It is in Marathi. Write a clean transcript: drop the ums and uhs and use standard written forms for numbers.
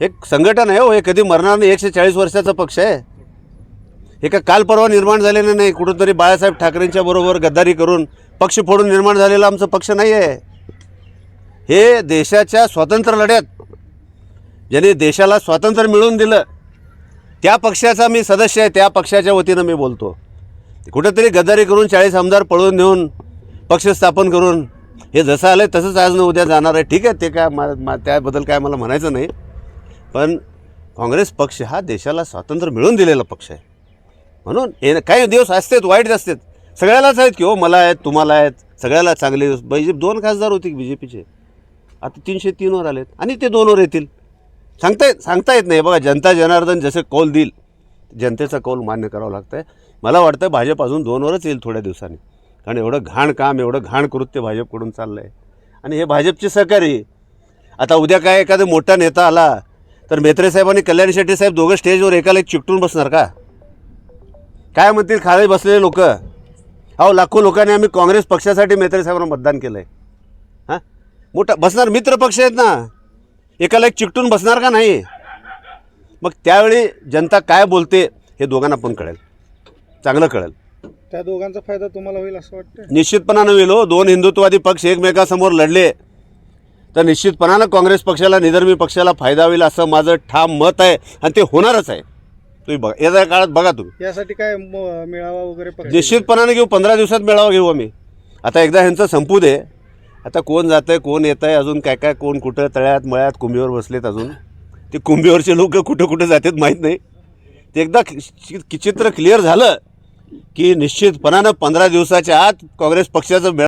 एक संघटन आहे हो, हे कधी मरणार नाही. 140 वर्षाचा पक्ष आहे. हे का काल परवा निर्माण झालेलं नाही. कुठंतरी बाळासाहेब ठाकरेंच्या बरोबर गद्दारी करून पक्ष फोडून निर्माण झालेला आमचं पक्ष नाही आहे. हे देशाच्या स्वातंत्र्य लढ्यात ज्यांनी देशाला स्वातंत्र्य मिळवून दिलं त्या पक्षाचा मी सदस्य आहे. त्या पक्षाच्या वतीनं मी बोलतो. कुठंतरी गद्दारी करून 40 आमदार पळवून नेऊन पक्ष स्थापन करून हे जसं आलं तसंच आज न उद्या जाणार आहे. ठीक आहे, ते काय त्याबद्दल काय मला म्हणायचं नाही. पण काँग्रेस पक्ष हा देशाला स्वातंत्र्य मिळवून दिलेला पक्ष आहे. म्हणून हे काही दिवस असतात वाईट असतात. सगळ्यालाच आहेत की हो, मला आहेत, तुम्हाला आहेत, सगळ्याला चांगले. 2 खासदार होते बी जे पीचे, आता 303वर आलेत आणि ते 2वर येतील. सांगता येत नाही. बघा, जनता जनार्दन जसे कौल देईल जनतेचा कौल मान्य करावं लागतं आहे. मला वाटतं भाजप अजून 2वरच येईल थोड्या दिवसांनी. कारण एवढं घाण काम, एवढं घाण कृत्य भाजपकडून चाललं आहे. आणि हे भाजपचे सहकारी. आता उद्या काय एखादा मोठा नेता आला तर म्हेत्रे साहेब आणि कल्याण शेट्टी साहेब दोघं स्टेजवर एकाला एक चिकटून बसणार का? काय म्हणतील खाली बसलेले लोक? अहो, लाखो लोकांनी आम्ही काँग्रेस पक्षासाठी म्हेत्रे साहेबांना मतदान केलं आहे. हां, मोठा बसणार मित्र पक्ष आहेत ना, एकाला एक चिकटून बसणार का नाही? मग त्यावेळी जनता काय बोलते हे दोघांना पण कळेल, चांगलं कळेल. त्या दोघांचा फायदा तुम्हाला होईल असं वाटतं? निश्चितपणानं होईल हो. 2 हिंदुत्ववादी पक्ष एकमेकासमोर लढले तर निश्चितपणानं काँग्रेस पक्षाला, निधर्मी पक्षाला फायदा होईल असं माझं ठाम मत आहे. आणि ते होणारच आहे. तुम्ही बघा, येत्या काळात बघा तुम्ही. यासाठी काय मेळावा वगैरे निश्चितपणानं घेऊ. 15 दिवसात मेळावा घेऊ आम्ही. आता एकदा ह्यांचं संपू दे. आता कोण जातं आहे, कोण येतं आहे, अजून काय काय, कोण कुठं तळ्यात मळ्यात कुंभीवर बसलेत. अजून ते कुंभीवरचे लोक कुठं कुठं जातात माहीत नाही. ते एकदा चित्र क्लिअर झालं की निश्चितपणानं 15 दिवसाच्या आत काँग्रेस पक्षाचं